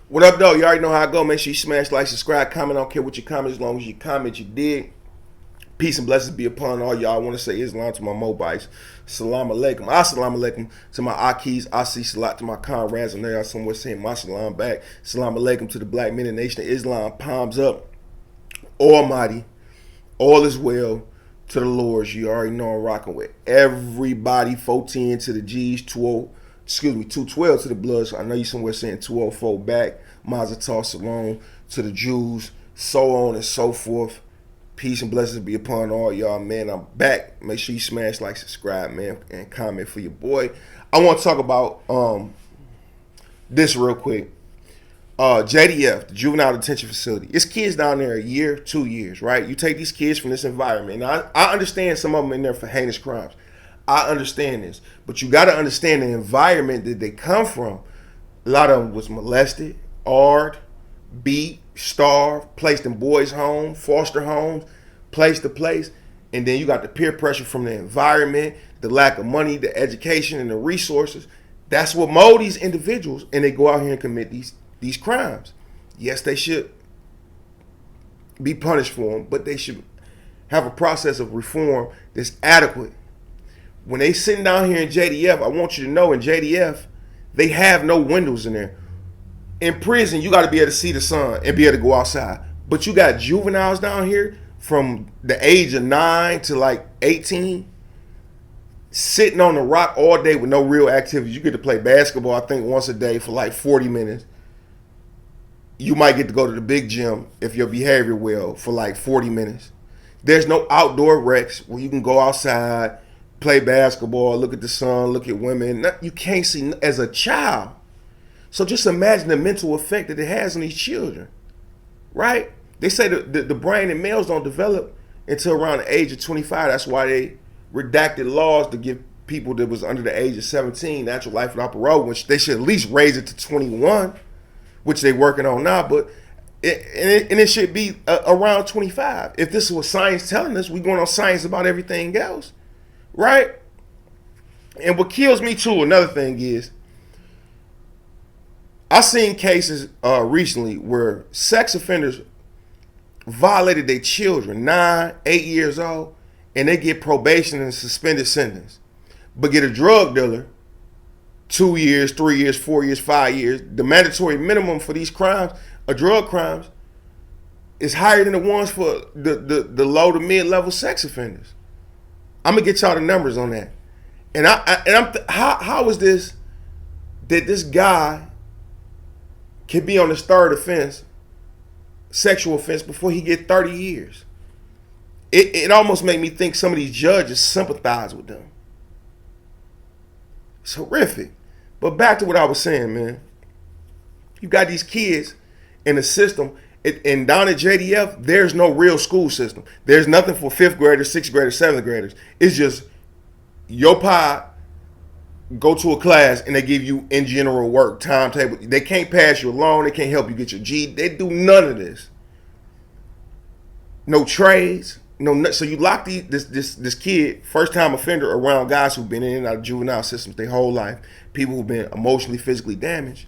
What up, though? You already know how I go. Make sure you smash, like, subscribe, comment. I don't care what you comment, as long as you comment, you dig. Peace and blessings be upon all y'all. I want to say Islam to my mobites. Salam alaikum. Assalamu alaikum to my Akis. Asi salat to my comrades. And they are somewhere saying my salam back. Salam alaikum to the black men and nation of Islam. Palms up. Almighty. All is well to the Lords. You already know I'm rocking with everybody. 14 to the G's. 212 to the Bloods. I know you somewhere saying 204 back. Mazatar Salon to the Jews. So on and so forth. Peace and blessings be upon all y'all, man. I'm back. Make sure you smash, like, subscribe, man, and comment for your boy. I want to talk about this real quick. JDF, the Juvenile Detention Facility. It's kids down there a year, 2 years, right? You take these kids from this environment. Now, I understand some of them in there for heinous crimes. I understand this. But you got to understand the environment that they come from. A lot of them was molested, AR'd, beat, starved, placed in boys' homes, foster homes, place to place. And then you got the peer pressure from the environment, the lack of money, the education, and the resources. That's what mold these individuals, and they go out here and commit these crimes. Yes, they should be punished for them, but they should have a process of reform that's adequate. When they sitting down here in JDF, I want you to know in JDF, they have no windows in there. In prison, you got to be able to see the sun and be able to go outside. But you got juveniles down here from the age of 9 to like 18 sitting on the rock all day with no real activities. You get to play basketball, I think, once a day for like 40 minutes. You might get to go to the big gym if your behavior well for like 40 minutes. There's no outdoor recs where you can go outside, play basketball, look at the sun, look at women. You can't see as a child. So just imagine the mental effect that it has on these children, right? They say the brain in males don't develop until around the age of 25. That's why they redacted laws to give people that was under the age of 17 natural life without parole, which they should at least raise it to 21, which they're working on now. But it should be around 25. If this was science telling us, we're going on science about everything else, right? And what kills me too, another thing is, I seen cases recently where sex offenders violated their children, 9, 8 years old, and they get probation and suspended sentence. But get a drug dealer, 2 years, 3 years, 4 years, 5 years. The mandatory minimum for these crimes, drug crimes, is higher than the ones for the low to mid-level sex offenders. I'm gonna get y'all the numbers on that. And how is this that this guy can be on his third offense, sexual offense, before he get 30 years. It almost made me think some of these judges sympathize with them. It's horrific. But back to what I was saying, man. You got these kids in the system, and down at JDF, there's no real school system. There's nothing for 5th graders, 6th graders, 7th graders. It's just your pie, go to a class, and they give you in general work timetable. They can't pass you along. They can't help you get your G. They do none of this. No trades. So you lock this kid, first time offender, around guys who've been in and out of juvenile systems their whole life, people who've been emotionally, physically damaged,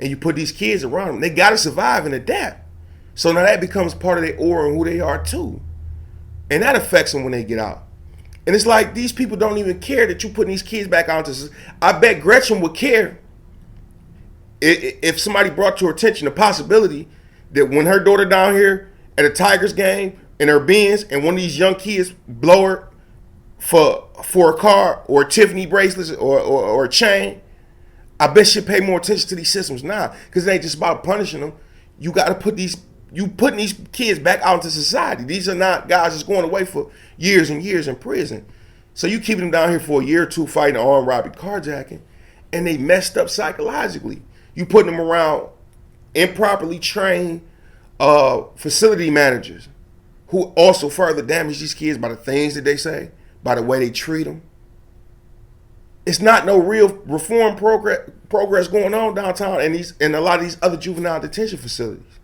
and you put these kids around them. They got to survive and adapt. So now that becomes part of their aura and who they are too, and that affects them when they get out. And it's like these people don't even care that you putting these kids back out into. I bet Gretchen would care if somebody brought to her attention the possibility that when her daughter down here at a Tigers game in her Benz, and one of these young kids blow her for a car or a Tiffany bracelets or a chain, I bet she'd pay more attention to these systems now, because it ain't just about punishing them. You got to putting these kids back out into society. These are not guys that's going away for years and years in prison. So you keeping them down here for a year or two fighting armed robbery, carjacking, and they messed up psychologically. You putting them around improperly trained facility managers who also further damage these kids by the things that they say, by the way they treat them. It's not no real reform progress going on downtown and a lot of these other juvenile detention facilities.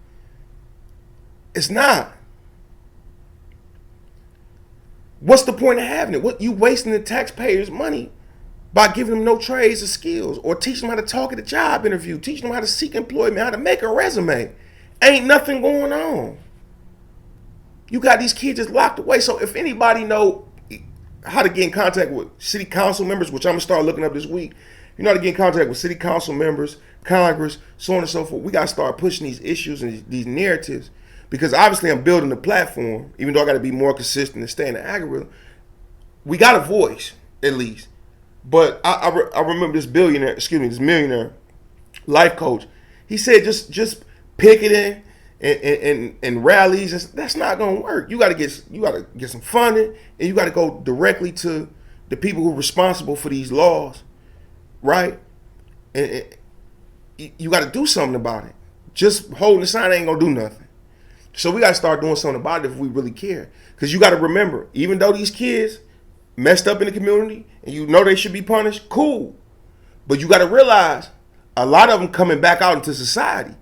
It's not. What's the point of having it? What you wasting the taxpayers' money by giving them no trades or skills, or teaching them how to talk at a job interview, teaching them how to seek employment, how to make a resume. Ain't nothing going on. You got these kids just locked away. So if anybody know how to get in contact with city council members, which I'm gonna start looking up this week, you know how to get in contact with city council members, Congress, so on and so forth. We gotta start pushing these issues and these narratives, because obviously I'm building a platform, even though I gotta be more consistent and stay in the algorithm. We got a voice, at least. But I remember this millionaire life coach. He said just picketing and rallies, that's not gonna work. You gotta get some funding, and you gotta go directly to the people who are responsible for these laws, right? And you gotta do something about it. Just holding the sign ain't gonna do nothing. So we gotta start doing something about it if we really care. Because you gotta remember, even though these kids messed up in the community and you know they should be punished, cool. But you gotta realize a lot of them coming back out into society.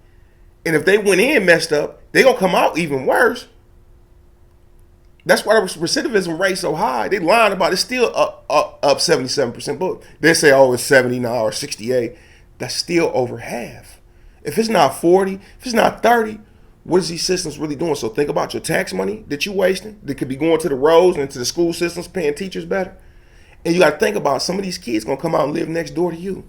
And if they went in messed up, they gonna come out even worse. That's why the recidivism rate so high. They lying about it. It's still up 77%. But they say, oh, it's 70 now or 68. That's still over half. If it's not 40, if it's not 30, what is these systems really doing? So think about your tax money that you're wasting, that could be going to the roads and to the school systems, paying teachers better. And you got to think about some of these kids gonna come out and live next door to you.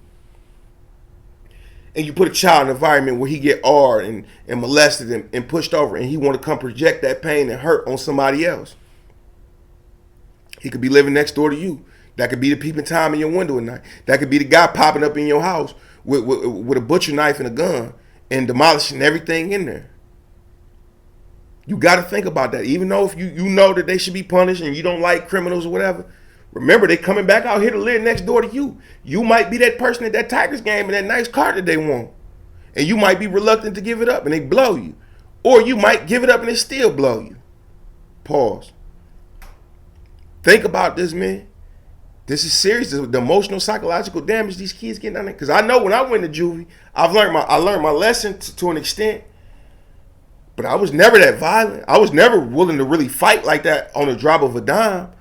And you put a child in an environment where he get awed and molested and pushed over, and he want to come project that pain and hurt on somebody else. He could be living next door to you. That could be the peeping Tom in your window at night. That could be the guy popping up in your house with a butcher knife and a gun and demolishing everything in there. You got to think about that. Even though if you know that they should be punished and you don't like criminals or whatever, remember, they coming back out here to live next door to you. You might be that person at that Tigers game and that nice car that they want. And you might be reluctant to give it up and they blow you. Or you might give it up and they still blow you. Pause. Think about this, man. This is serious. The emotional, psychological damage these kids getting on there. Because I know when I went to juvie, I learned my lesson to an extent. But I was never that violent. I was never willing to really fight like that on a drop of a dime.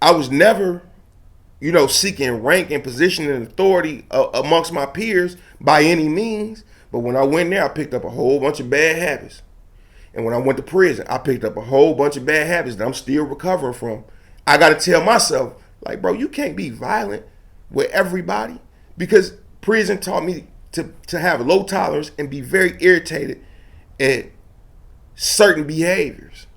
I was never, seeking rank and position and authority amongst my peers by any means. But when I went there, I picked up a whole bunch of bad habits. And when I went to prison, I picked up a whole bunch of bad habits that I'm still recovering from. I got to tell myself, like, bro, you can't be violent with everybody, because prison taught me to have low tolerance and be very irritated at certain behaviors.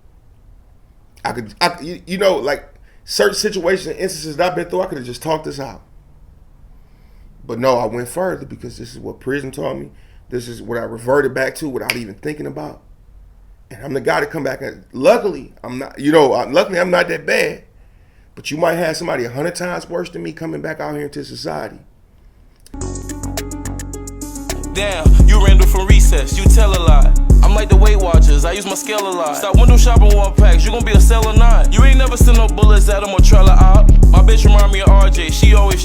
Like certain situations and instances that I've been through, I could have just talked this out. But no, I went further because this is what prison taught me. This is what I reverted back to without even thinking about. And I'm the guy to come back and luckily, I'm not that bad. But you might have somebody 100 times worse than me coming back out here into society. Damn, you random from recess, you tell a lie. I'm like the Weight Watchers, I use my scale a lot. Stop window shopping 1 packs, you gon' be a seller 9. You ain't never seen no bullets at them or trailer out. My bitch remind me of RJ, she always